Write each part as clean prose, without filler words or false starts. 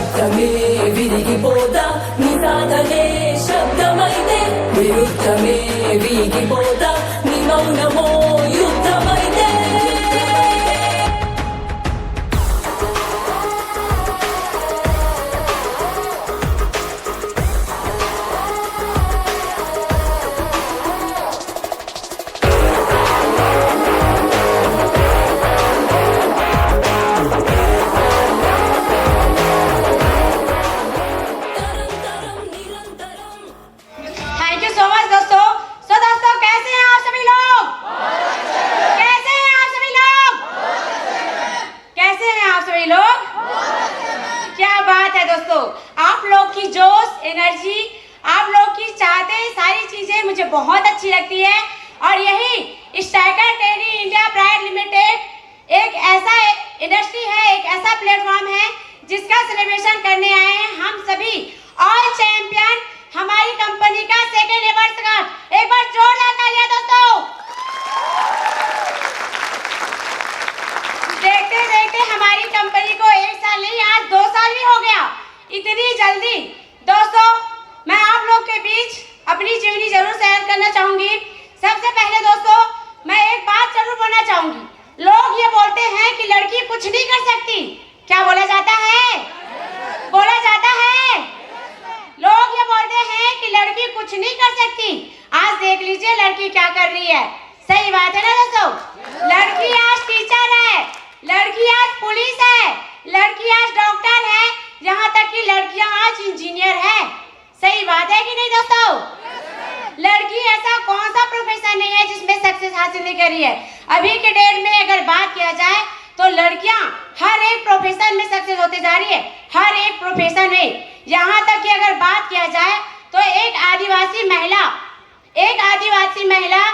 రక్తమే విరిగిపోదా నీ సాధనే శబ్దమైతే విరుద్ధమే వీగిపోదా నీ మౌనమో యుద్ధమైతే थैंक यू सो मच दोस्तों। दोस्तों कैसे हैं आप सभी लोग? कैसे हैं आप सभी लोग? कैसे हैं आप सभी लोग? क्या बात है दोस्तों, आप लोग की जोश, एनर्जी, आप लोग की चाहते सारी चीजें मुझे बहुत अच्छी लगती है। और यही striker trading India private limited एक ऐसा इंडस्ट्री है, एक ऐसा प्लेटफॉर्म है जिसका सेलिब्रेशन करने आए हैं हम सभी ऑल चैंपियन हमारी कंपनी का सेकेंड वर्षगांठ। एक बार जोरदार तालियां दोस्तों। देखते देखते हमारी कंपनी को 1 साल नहीं, आज 2 साल भी हो गया। इतनी जल्दी दोस्तों मैं आप लोग के बीच अपनी जीवनी जरूर शेयर करना चाहूंगी। सबसे पहले दोस्तों मैं एक बात जरूर बोलना चाहूंगी। लोग ये बोलते हैं कि लड़की कुछ नहीं कर सकती। क्या बोला जाता है? बोला जाता है। लोग ये बोलते हैं कि लड़की कुछ नहीं कर सकती। आज देख लीजिए लड़की क्या कर रही है। सही बात है ना दोस्तों? लड़की आज टीचर है, लड़की आज पुलिस है, लड़की आज डॉक्टर है, यहाँ तक कि लड़कियां आज इंजीनियर है। सही बात है कि नहीं दोस्तों? लड़की ऐसा कौन सा प्रोफेशन नहीं है जिसमें सक्सेस हासिल नहीं करी है। अभी के डेट में अगर बात किया जाए तो लड़कियां हर एक प्रोफेशन में सक्सेस होते जा रही है, हर एक प्रोफेशन में। यहाँ तक कि अगर बात किया जाए तो एक आदिवासी महिला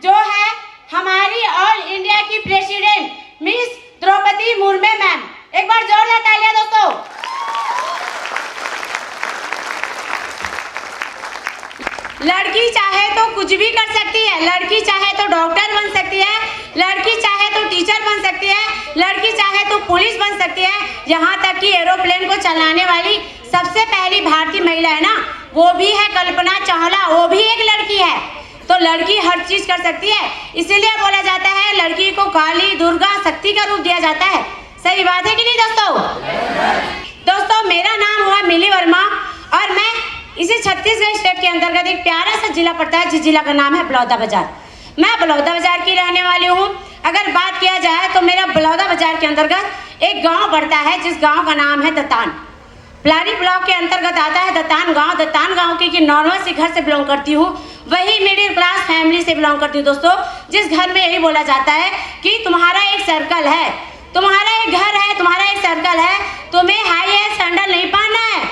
जो है हमारी ऑल इंडिया की president miss Droupadi Murmu ma'am. एक बार जोरदार तालियां दोस्तों। लड़की चाहे तो कुछ भी कर सकती है, लड़की चाहे तो डॉक्टर बन सकती है, लड़की चाहे तो टीचर बन सकती है, लड़की चाहे तो पुलिस बन सकती है। यहाँ तक कि एरोप्लेन को चलाने वाली सबसे पहली भारतीय महिला है ना, वो भी है कल्पना चावला, वो भी एक लड़की है। तो लड़की हर चीज कर सकती है, इसीलिए बोला जाता है लड़की को काली, दुर्गा, शक्ति का रूप दिया जाता है। सही बात है कि नहीं दोस्तों? दोस्तों मेरा नाम हुआ मिली वर्मा और मैं इसी छत्तीसगढ़ स्टेट के अंतर्गत एक प्यारा सा जिला पड़ता है जिस जिला का नाम है बलौदा बाजार। मैं बलौदा बाजार की रहने वाली हूँ। अगर बात किया जाए तो मेरा बलौदा बाजार के अंतर्गत एक गांव पड़ता है जिस गांव का नाम है दतान। पलारी ब्लॉक के अंतर्गत आता है दतान गांव। दतान गांव की नॉर्मल से घर से बिलोंग करती हूँ, वही मिडिल क्लास फैमिली से बिलोंग करती हूँ दोस्तों। जिस घर में यही बोला जाता है कि तुम्हारा एक सर्कल है, तुम्हारा एक घर है, तुम्हारा एक सर्कल है, तुम्हें हाई एज सैंडल नहीं पहनना है,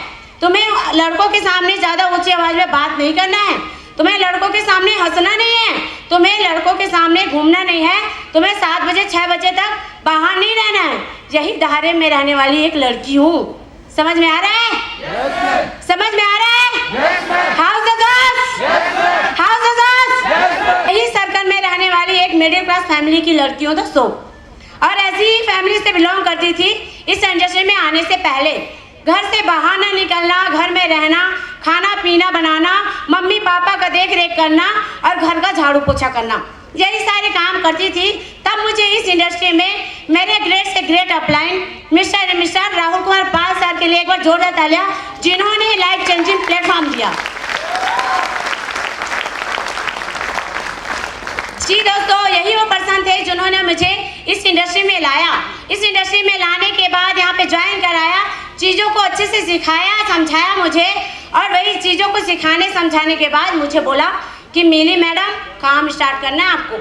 तुम्हें लड़कों के सामने ज्यादा ऊंची आवाज में बात नहीं करना है, तुम्हें लड़कों के सामने हंसना नहीं है, तुम्हें लड़कों के सामने घूमना नहीं है, तुम्हें 7 बजे 6 बजे तक बाहर नहीं रहना है। यही दायरे में रहने वाली एक लड़की हूँ। समझ में आ रहा है? समझ में आ रहा है? हाउस यही सर्कल में रहने वाली एक मिडिल क्लास फैमिली की लड़की हूँ दोस्तों। और ऐसी ही फैमिली से बिलोंग करती थी। इस इंडस्ट्री में आने से पहले घर से बाहर ना निकलना, घर में रहना, खाना पीना बनाना, मम्मी पापा का देख रेख करना और घर का झाड़ू पोछा करना, यही सारे काम करती थी। तब मुझे इस इंडस्ट्री में मेरे ग्रेट से great upline mister Rahul Kumar Pal sir के लिए एक बार जोरदार तालियां, जिन्होंने लाइफ चेंजिंग प्लेटफॉर्म दिया। जी दोस्तों यही वो पर्सन थे जिन्होंने मुझे इस इंडस्ट्री में लाया। इस इंडस्ट्री में लाने के बाद यहाँ पे ज्वाइन कराया, चीज़ों को अच्छे से सिखाया, समझाया मुझे। और वही चीज़ों को सिखाने समझाने के बाद मुझे बोला कि मिली मैडम काम स्टार्ट करना है, आपको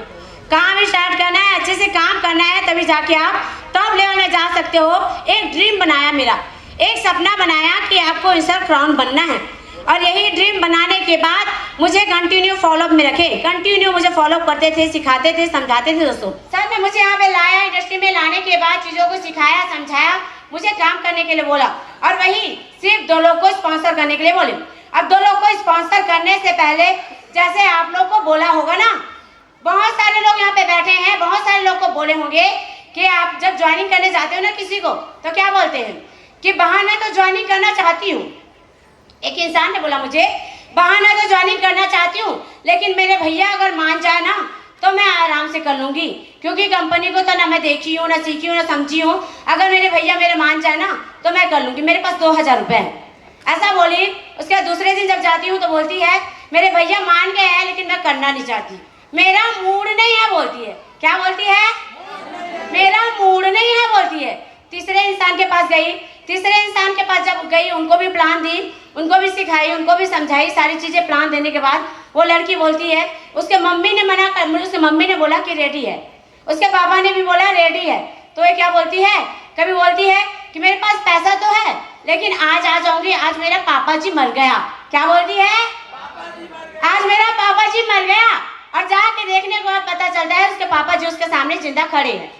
काम स्टार्ट करना है, अच्छे से काम करना है, तभी जाके आप टॉप लेवल में जा सकते हो। एक ड्रीम बनाया मेरा, एक सपना बनाया कि आपको इंस्टर क्राउन बनना है। और यही ड्रीम बनाने के बाद मुझे कंटिन्यू फॉलोअप में रखे, कंटिन्यू मुझे फॉलोअप करते थे, सिखाते थे, समझाते थे दोस्तों। सर ने मुझे यहाँ पे लाया, इंडस्ट्री में लाने के बाद चीज़ों को सिखाया, समझाया, मुझे काम करने के लिए बोला। और वही सिर्फ 2 लोग को स्पॉन्सर करने के लिए बोले। अब 2 लोग को स्पॉन्सर करने से पहले जैसे आप लोग को बोला होगा ना, बहुत सारे लोग यहाँ पे बैठे हैं, बहुत सारे लोग को बोले होंगे कि आप जब ज्वाइनिंग करने जाते हो ना किसी को, तो क्या बोलते हैं कि बहाना तो ज्वाइनिंग करना चाहती हूँ। एक इंसान ने बोला मुझे, बहाना तो ज्वाइनिंग करना चाहती हूँ, लेकिन मेरे भैया अगर मान जाए ना तो मैं आराम से कर लूँगी, क्योंकि कंपनी को तो ना मैं देखी हूँ, ना सीखी हूँ, ना समझी हूँ। अगर मेरे भैया मेरे मान जाए ना तो मैं कर लूँगी, मेरे पास 2000 रुपये है, ऐसा बोली। उसके बाद दूसरे दिन जब जाती हूँ तो बोलती है मेरे भैया मान गए हैं लेकिन मैं करना नहीं चाहती, मेरा मूड नहीं है बोलती है। क्या बोलती है? मेरा मूड नहीं है बोलती है। तीसरे इंसान के पास गई, तीसरे इंसान के पास जब गई उनको भी प्लान दी, उनको भी सिखाई, उनको भी समझाई, सारी चीज़ें प्लान देने के बाद वो लड़की बोलती है उसके मम्मी ने मना कर, उसके मम्मी ने बोला कि रेडी है, उसके पापा ने भी बोला रेडी है, तो ये क्या बोलती है, कभी बोलती है कि मेरे पास पैसा तो है लेकिन आज आ जाऊंगी, आज मेरा पापा जी मर गया। क्या बोलती है? आज मेरा पापा जी मर गया, और जाके देखने के बाद पता चलता है उसके पापा जी उसके सामने जिंदा खड़े हैं।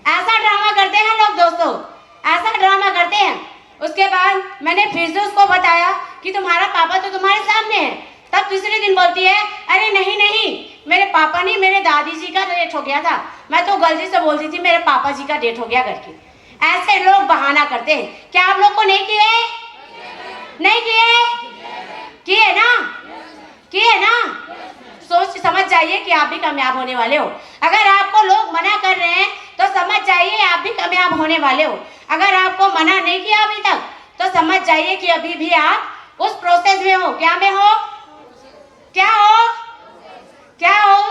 ऐसा ड्रामा करते हैं लोग दोस्तों, ऐसा ड्रामा करते हैं। उसके बाद मैंने फिर से उसको बताया कि तुम्हारा पापा तो तुम्हारे सामने है। तब तीसरे दिन बोलती है अरे नहीं नहीं, मेरे पापा नहीं, मेरे दादी जी का डेथ हो गया था, मैं तो गलती से बोलती थी मेरे पापा जी का डेथ हो गया करके। ऐसे लोग बहाना करते हैं। क्या आप लोग को नहीं किए? नहीं किए? किए ना? किए ना? सोच समझ जाइए कि आप भी कामयाब होने वाले हो। अगर आपको लोग मना कर रहे हैं तो समझ जाइए आप भी कामयाब होने वाले हो। अगर आपको मना नहीं किया अभी तक तो समझ जाइए कि अभी भी आप उस प्रोसेस में हो। क्या में हो? क्या हो? क्या हो?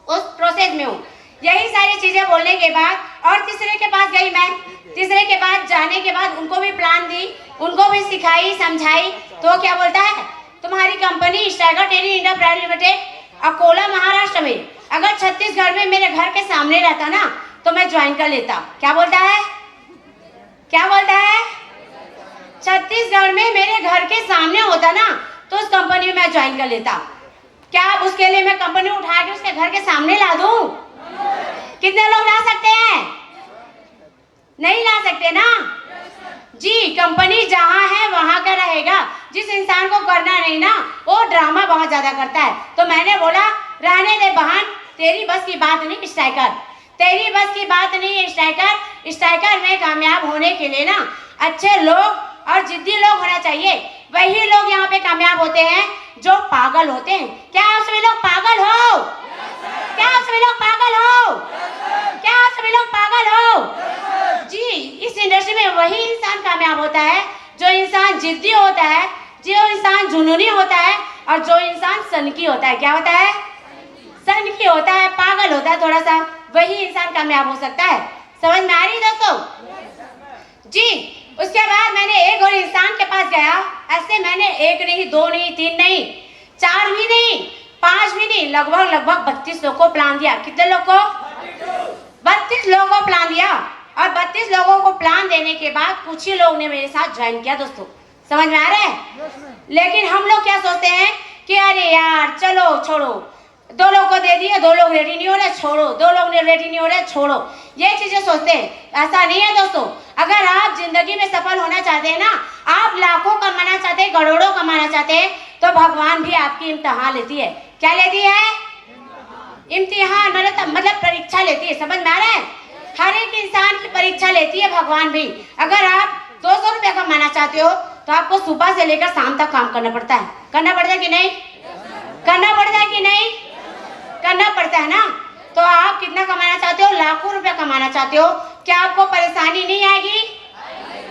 उस प्रोसेस में हो। यही सारी चीजें बोलने के बाद और तीसरे के पास गई मैं। तीसरे के पास जाने के बाद उनको भी प्लान दी, उनको भी सिखाई समझाई। तो क्या बोलता है, तुम्हारी company striker training India private limited Akola Maharashtra में अगर छत्तीसगढ़ में मेरे घर के सामने रहता ना तो मैं ज्वाइन कर लेता। क्या बोलता है? क्या बोलता है? छत्तीसगढ़ में मेरे घर के सामने होता ना तो उस कंपनी में मैं ज्वाइन कर लेता। क्या आप उसके लिए मैं कंपनी उठा के उसके घर के सामने ला दूं? कितने लोग ला सकते हैं? नहीं ला सकते ना जी। कंपनी जहाँ है वहाँ का रहेगा। जिस इंसान को करना नहीं ना वो ड्रामा बहुत ज्यादा करता है। तो मैंने बोला रहने दे बहन, तेरी बस की बात नहीं स्ट्राइकर, तेरी बस की बात नहीं स्ट्राइकर। स्ट्राइकर में कामयाब होने के लिए ना अच्छे लोग और जिद्दी लोग होना चाहिए। वही लोग यहाँ पे कामयाब होते हैं जो पागल होते हैं। क्या आप सभी लोग पागल हो? क्या आप सभी लोग पागल हो? क्या आप सभी लोग पागल हो? जी, इस इंडस्ट्री में वही इंसान कामयाब होता है जो इंसान जिद्दी होता है, जो इंसान जुनूनी होता है और जो इंसान सनकी होता है। क्या होता है? सनकी होता है, पागल होता है थोड़ा सा, वही इंसान कामयाब हो सकता है। समझ में आ रही दोस्तों? जी। उसके बाद मैंने एक और इंसान के पास गया। ऐसे मैंने एक नहीं, दो नहीं, तीन नहीं, चार भी नहीं, पांच भी नहीं, लगभग 32 लोगों को प्लान दिया। कितने लोग को? 32 लोगों को प्लान दिया। और 32 लोगों को प्लान देने के बाद कुछ ही लोगों ने मेरे साथ ज्वाइन किया दोस्तों। समझ में आ रहा है? लेकिन हम लोग क्या सोचते हैं कि अरे यार चलो छोड़ो, 2 लोग को दे दिए, 2 लोग रेडी नहीं हो रहे, छोड़ो, 2 लोग ने रेडी नहीं हो रहे, छोड़ो। ये चीजें सोचते हैं। ऐसा नहीं है दोस्तों। अगर आप जिंदगी में सफल होना चाहते हैं ना, आप लाखों कमाना चाहते हैं, करोड़ों कमाना चाहते हैं, तो भगवान भी आपकी इम्तिहान लेती है। क्या लेती है? इम्तिहान मतलब परीक्षा लेती है। समझ में आ रहा है? हर एक इंसान की परीक्षा लेती है भगवान भी। अगर आप 200 रुपया कमाना चाहते हो तो आपको सुबह से लेकर शाम तक काम करना पड़ता है। करना पड़ता है कि नहीं? करना पड़ता है कि नहीं? करना पड़ता है ना। तो आप कितना कमाना चाहते हो? लाखों रुपया कमाना चाहते हो। क्या आपको परेशानी नहीं आएगी?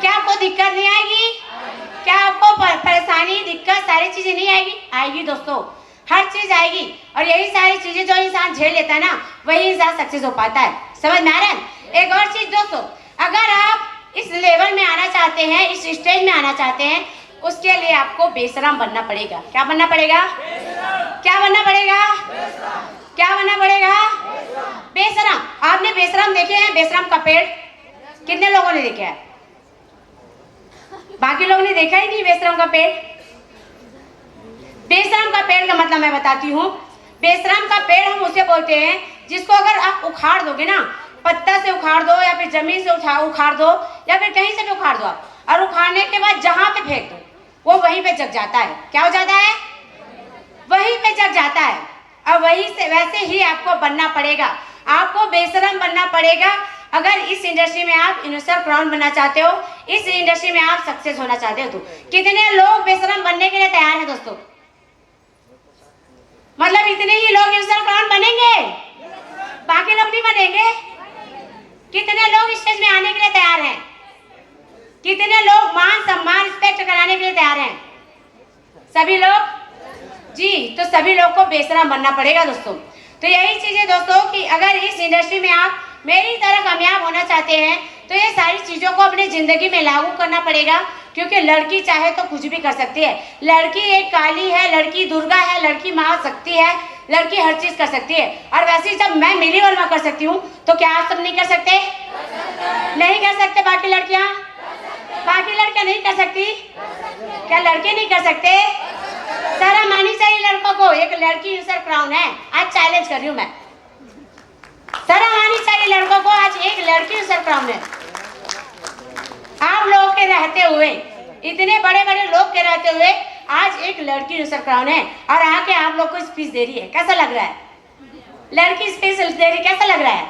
क्या आपको दिक्कत नहीं आएगी? क्या आपको परेशानी, दिक्कत, सारी चीजें नहीं आएगी? आएगी दोस्तों, हर चीज आएगी। और यही सारी चीजें जो इंसान झेल लेता है ना वही इंसान सक्सेस हो पाता है। समझ में आ रहा है? एक और चीज दोस्तों, अगर आप इस लेवल में आना चाहते हैं, इस स्टेज में आना चाहते हैं, उसके लिए आपको बेशरम बनना पड़ेगा। क्या बनना पड़ेगा? क्या बनना पड़ेगा? क्या बनना पड़ेगा? बेशरम। आपने बेशरम देखे हैं? बेशरम का पेड़ कितने लोगों ने देखा है? बाकी लोगों ने देखा ही नहीं बेशरम का पेड़। बेशरम का पेड़ का मतलब मैं बताती हूँ। बेशरम का पेड़ हम उसे बोलते हैं जिसको अगर आप उखाड़ दोगे ना, पत्ता से उखाड़ दो या फिर जमीन से उखाड़ दो या फिर कहीं से भी उखाड़ दो आप, और उखाड़ने के बाद जहां पे फेंक दो वो वहीं पे जग जाता है। क्या हो जाता है? वहीं पे जग जाता है। और वहीं से वैसे ही आपको बनना पड़ेगा। आपको बेशरम बनना पड़ेगा। अगर इस इंडस्ट्री में आप यूनिवर्सल क्राउन बनना चाहते हो, इस इंडस्ट्री में आप सक्सेस होना चाहते हो, तो कितने लोग बेशरम बनने के लिए तैयार हैं दोस्तों? मतलब इतने ही लोग यूनिवर्सल क्राउन बनेंगे, बाकी लोग नहीं बनेंगे? कितने लोग स्टेज में आने के लिए तैयार हैं? कितने लोग मान सम्मान रिस्पेक्ट कराने के लिए तैयार हैं? सभी लोग जी। तो सभी लोग को बेशरम बनना पड़ेगा दोस्तों। तो यही चीज है दोस्तों कि अगर इस इंडस्ट्री में आप मेरी तरह कामयाब होना चाहते हैं तो ये सारी चीजों को अपनी जिंदगी में लागू करना पड़ेगा, क्योंकि लड़की चाहे तो कुछ भी कर सकती है। लड़की एक काली है, लड़की दुर्गा है, लड़की महाशक्ति है, लड़की हर चीज कर सकती है। और वैसे जब मैं मिली वर्मा कर सकती हूँ तो क्या आप सब नहीं कर सकते? नहीं कर सकते? बाकी लड़कियां, बाकी लड़कियां नहीं कर सकती? क्या लड़के नहीं कर सकते? शर्म आनी चाहिए लड़कों को। एक लड़की यूनिवर्सल क्राउन है, आज चैलेंज कर रही हूँ मैं। शर्म आनी चाहिए लड़कों को, आज एक लड़की यूनिवर्सल क्राउन है। आप लोगों के रहते हुए, इतने बड़े बड़े लोग के रहते हुए आज एक लड़की यूनिवर्सल क्राउन है और आके आप लोग को स्पीच दे रही है। कैसा लग रहा है? लड़की स्पीच दे रही, कैसा लग रहा है?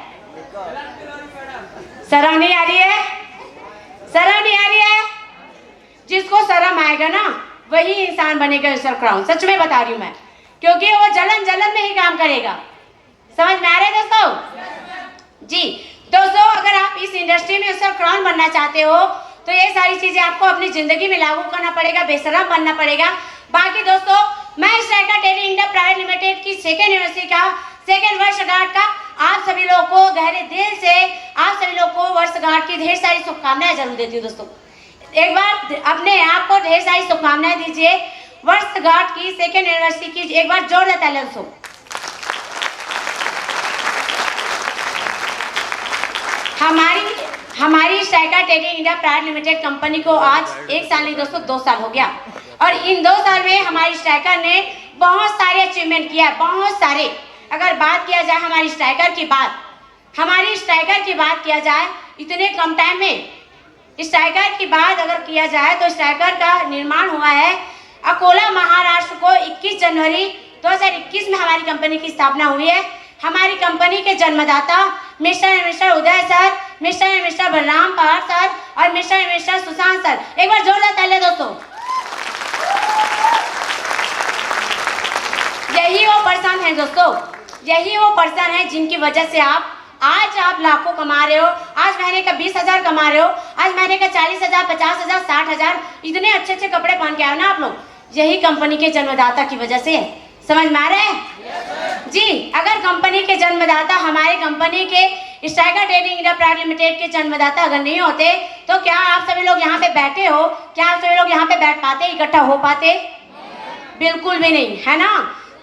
शर्म नहीं आ रही है? शर्म नहीं आ रही है? जिसको शर्म आएगा ना वही इंसान बनेगा यूनिवर्सल क्राउन। सच में बता रही हूँ मैं, क्योंकि वो जलन जलन में ही काम करेगा। समझ में आ रहा है दोस्तों? जी दोस्तों, अगर आप इस इंडस्ट्री में यूनिवर्सल क्राउन बनना चाहते हो तो ये सारी चीजें आपको अपनी जिंदगी में लागू करना पड़ेगा, बेशरम बनना पड़ेगा। बाकी दोस्तों, मैं स्ट्राइका ट्रेडिंग इंडिया प्राइवेट लिमिटेड की सेकेंड यूनिवर्सिटी का सेकेंड वर्षगांठ का आप सभी लोगों को गहरे दिल से, आप सभी लोगों को वर्षगांठ की ढेर सारी शुभकामनाएं जरूर देती हूँ दोस्तों। एक बार अपने आप को ढेर सारी शुभकामनाएं दीजिए वर्षगांठ की सेकेंड एनिवर्सरी की। एक बार जोरदार तालियां दोस्तों। हमारी Strika trading India private limited company को आज 1 साल नहीं दोस्तों 2 साल हो गया, और इन 2 साल में हमारी स्ट्राइकर ने बहुत सारे अचीवमेंट किया है, बहुत सारे। अगर बात किया जाए हमारी स्ट्राइकर की बात किया जाए, इतने कम टाइम में स्ट्राइकर की बात अगर किया जाए तो स्ट्राइकर का निर्माण हुआ है अकोला महाराष्ट्र को 21 जनवरी 2021 में हमारी कंपनी की स्थापना हुई है। हमारी कंपनी के जन्मदाता mister Uday sir, mister Balram Pawar sir और मिस्टर सुशांत सर। एक बार जोरदार तालियां दोस्तों। यही वो पर्सन है दोस्तों, यही वो पर्सन है जिनकी वजह से आज आप लाखों कमा रहे हो। आज महीने का 20,000 कमा रहे हो, आज महीने का 40,000, 50,000, 60,000 इतने अच्छे अच्छे कपड़े पहन के आए ना आप लोग, यही कंपनी के जन्मदाता की वजह से। समझ में आ रहा है जी? अगर कंपनी के जन्मदाता, हमारे कंपनी के स्ट्राइका ट्रेडिंग इंडिया प्राइवेट लिमिटेड के जन्मदाता अगर नहीं होते तो क्या आप सभी लोग यहाँ पे बैठे हो? क्या आप सभी लोग यहाँ पे बैठ पाते, इकट्ठा हो पाते? बिल्कुल भी नहीं, है ना?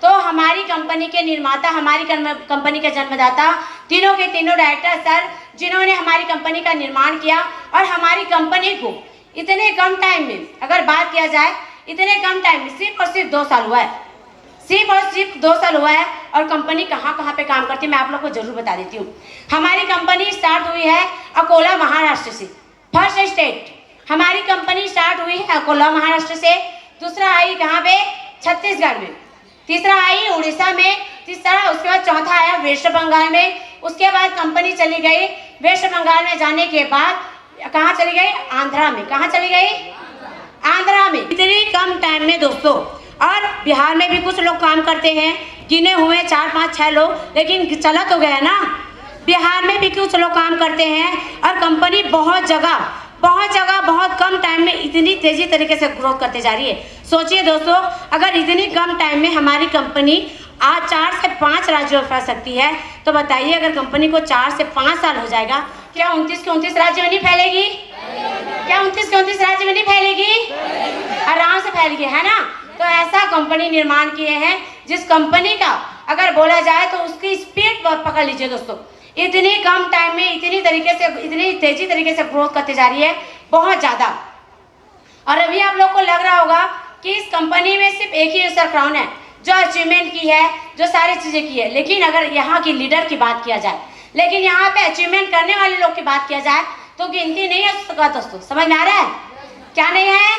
तो हमारी कंपनी के निर्माता, हमारी कंपनी के जन्मदाता, तीनों के तीनों डायरेक्टर सर, जिन्होंने हमारी कंपनी का निर्माण किया और हमारी कंपनी को इतने कम टाइम में, अगर बात किया जाए, इतने कम टाइम में सिर्फ और सिर्फ 2 साल हुआ है, सिर्फ और सिर्फ 2 साल हुआ है। और कंपनी कहाँ कहाँ पे काम करती है मैं आप लोग को जरूर बता देती हूँ। हमारी कंपनी स्टार्ट हुई है अकोला महाराष्ट्र से, फर्स्ट स्टेट हमारी कंपनी स्टार्ट हुई है अकोला महाराष्ट्र से। दूसरा आई कहाँ पे? छत्तीसगढ़ में। तीसरा आई उड़ीसा में, तीसरा, उसके बाद चौथा आया वेस्ट बंगाल में। उसके बाद कंपनी चली गई वेस्ट बंगाल में, जाने के बाद कहाँ चली गई? आंध्रा में। कहाँ चली गई? आंध्रा में। इतनी कम टाइम में दोस्तों। और बिहार में भी कुछ लोग काम करते हैं, गिने हुए 4, 5, 6 लोग, लेकिन चला तो गया ना। बिहार में भी कुछ लोग काम करते हैं और कंपनी बहुत जगह बहुत कम टाइम में इतनी तेजी तरीके से ग्रोथ करते जा रही है। सोचिए दोस्तों, अगर इतनी कम टाइम में हमारी कंपनी आज 4 से 5 राज्यों में फैल सकती है, तो बताइए अगर कंपनी को 4 से 5 साल हो जाएगा, क्या 29 के 29 राज्य में नहीं फैलेगी? क्या 29 के 29 राज्य में नहीं फैलेगी? आराम से फैलेगी, है ना? तो ऐसा कंपनी निर्माण किए हैं जिस कंपनी का अगर बोला जाए तो उसकी स्पीड पकड़ लीजिए दोस्तों। इतनी कम टाइम में इतनी तेजी तरीके से ग्रोथ करते जा रही है, बहुत ज्यादा। और अभी आप लोग को लग रहा होगा कि इस कंपनी में सिर्फ एक ही यूनिवर्सल क्राउन है जो अचीवमेंट की है, जो सारी चीजें की है। लेकिन अगर यहाँ की लीडर की बात किया जाए, लेकिन यहाँ पे अचीवमेंट करने वाले लोग की बात किया जाए तो गिनती नहीं है दोस्तों। समझ में आ रहा है? क्या नहीं है?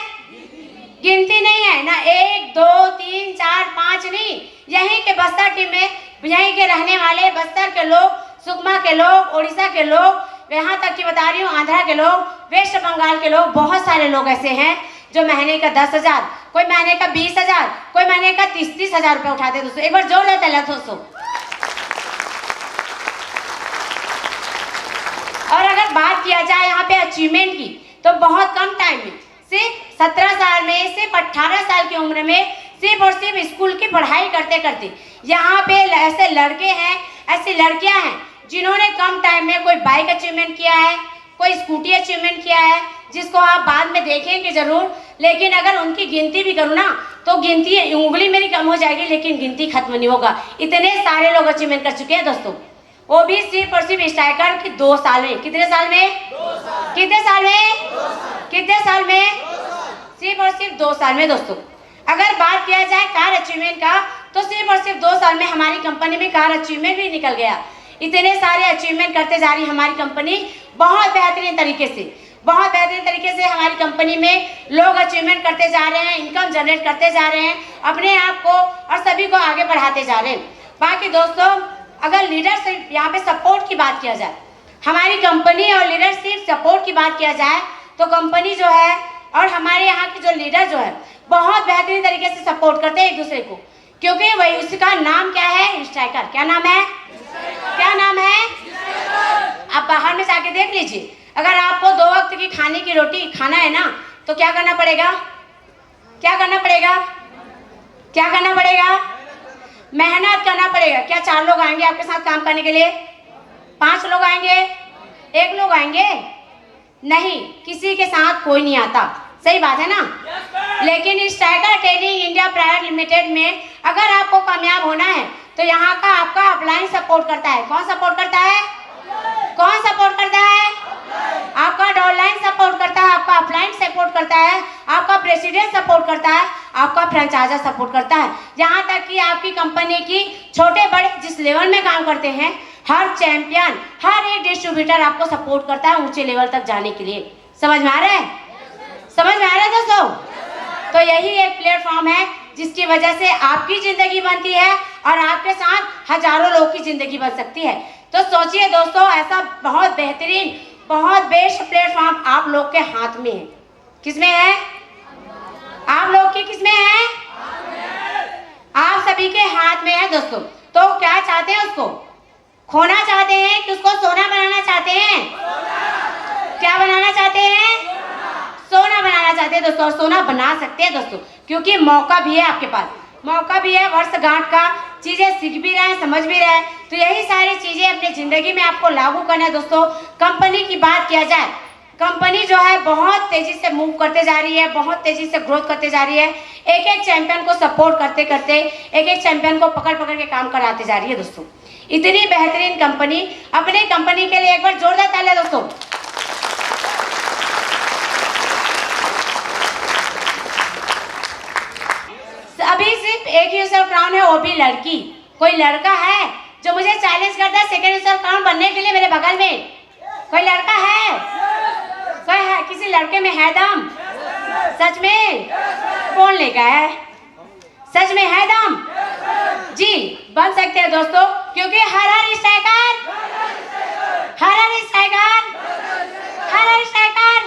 गिनती नहीं है ना। 1, 2, 3, 4, 5 नहीं। यहीं के बस्तर टीम में, यहीं के रहने वाले बस्तर के लोग, सुकमा के लोग, उड़ीसा के लोग, यहाँ तक कि बता रही हूँ, आंध्रा के लोग, वेस्ट बंगाल के लोग, बहुत सारे लोग ऐसे हैं जो महीने का 10,000, कोई महीने का 20,000, कोई महीने का 30,000 रुपये उठाते हैं दोस्तों। एक बार जोरदार तालियां दोस्तों। और अगर बात किया जाए यहाँ पे अचीवमेंट की, तो बहुत कम टाइम में, सिर्फ 17 साल में, सिर्फ 18 साल की उम्र में, सिर्फ और सिर्फ स्कूल की पढ़ाई करते करते यहाँ पे ऐसे लड़के हैं, ऐसी लड़कियां हैं जिन्होंने कम टाइम में कोई बाइक अचीवमेंट किया है, कोई स्कूटी अचीवमेंट किया है, जिसको आप बाद में देखेंगे जरूर। लेकिन अगर उनकी गिनती भी करूँ ना तो गिनती उंगली मेरी कम हो जाएगी, लेकिन गिनती खत्म नहीं होगा। इतने सारे लोग अचीवमेंट कर चुके हैं दोस्तों, वो भी सिर्फ और सिर्फ स्ट्राइकर की 2 साल में। कितने साल में? 2 साल। कितने साल में? 2 साल। कितने साल में? 2 साल। सिर्फ और सिर्फ 2 साल में दोस्तों। अगर बात किया जाए कार अचीवमेंट का, तो सिर्फ और सिर्फ 2 साल में हमारी कंपनी में कार अचीवमेंट भी निकल गया। इतने सारे अचीवमेंट करते जा रही है हमारी कंपनी, बहुत बेहतरीन तरीके से, बहुत बेहतरीन तरीके से हमारी कंपनी में लोग अचीवमेंट करते जा रहे हैं, इनकम जनरेट करते जा रहे हैं, अपने आप को और सभी को आगे बढ़ाते जा रहे हैं। बाकी दोस्तों, अगर लीडरशिप यहाँ पे सपोर्ट की बात किया जाए, हमारी कंपनी और लीडरशिप सपोर्ट की बात किया जाए, तो कंपनी जो है और हमारे यहाँ के जो लीडर जो है बहुत बेहतरीन तरीके से सपोर्ट करते हैं एक दूसरे को, क्योंकि वही उसका नाम क्या है? स्ट्राइकर। क्या नाम है? क्या नाम है? आप बाहर में जाके देख लीजिए, अगर आपको 2 वक्त की खाने की रोटी खाना है ना, तो क्या करना पड़ेगा? क्या करना पड़ेगा? क्या करना पड़ेगा? मेहनत करना पड़ेगा। क्या 4 लोग आएंगे आपके साथ काम करने के लिए? 5 लोग आएंगे? 1 लोग आएंगे? नहीं, किसी के साथ कोई नहीं आता। सही बात है ना? लेकिन striker training India private limited में अगर आपको कामयाब होना है, तो यहाँ का आपका अपलाइन सपोर्ट करता है। कौन सपोर्ट करता है? कौन सपोर्ट करता है? आपका डाउनलाइन सपोर्ट करता है, आपका अपलाइन सपोर्ट करता है, आपका प्रेसिडेंट सपोर्ट करता है, आपका फ्रेंचाइजर सपोर्ट करता है। यहाँ तक कि आपकी कंपनी की छोटे बड़े जिस लेवल में काम करते हैं, हर चैंपियन, हर एक डिस्ट्रीब्यूटर आपको सपोर्ट करता है ऊंचे लेवल तक जाने के लिए। समझ में आ रहा है? समझ में आ रहा है दोस्तों? तो यही एक प्लेटफॉर्म है जिसकी वजह से आपकी जिंदगी बनती है और आपके साथ हजारों लोग की जिंदगी बन सकती है। तो सोचिए दोस्तों, ऐसा बहुत बेहतरीन, बहुत बेस्ट प्लेटफॉर्म आप लोग के हाथ में है। किसमें है? आप लोग की किसमें है? आप सभी के हाथ में है दोस्तों। तो क्या चाहते हैं? उसको खोना चाहते हैं कि उसको सोना बनाना चाहते हैं? क्या बनाना चाहते हैं? सोना बनाना चाहते हैं दोस्तों। और सोना बना सकते हैं दोस्तों, क्योंकि मौका भी है आपके पास, मौका भी है, वर्षगांठ का, चीजें सीख भी रहे हैं, समझ भी रहे हैं। तो यही सारी चीजें अपनी जिंदगी में आपको लागू करना है दोस्तों। कंपनी की बात किया जाए, कंपनी जो है बहुत तेजी से मूव करते जा रही है, बहुत तेजी से ग्रोथ करते जा रही है। एक एक चैंपियन को सपोर्ट करते करते, एक एक चैंपियन को पकड़ पकड़ के काम कराते जा रही है दोस्तों। इतनी बेहतरीन कंपनी, अपनी कंपनी के लिए एक बार जोरदार तालियां दोस्तों। अभी सिर्फ एक ही रिजर्व क्राउन है, वो भी लड़की। कोई लड़का है जो मुझे चैलेंज करता है सेकंड रिजर्व क्राउन बनने के लिए? मेरे बगल में कोई लड़का है? कोई है? किसी लड़के में है दम? सच में? कौन लेगा है? सच में है दम? जी, बन सकते हैं दोस्तों, क्योंकि हर स्ट्राइकर, हर स्ट्राइकर, हर स्ट्राइकर।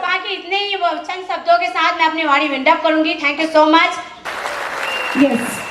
बाकी इतने ही चंद शब्दों के साथ मैं अपनी वाणी विंड अप करूंगी। Thank you so much. Yes.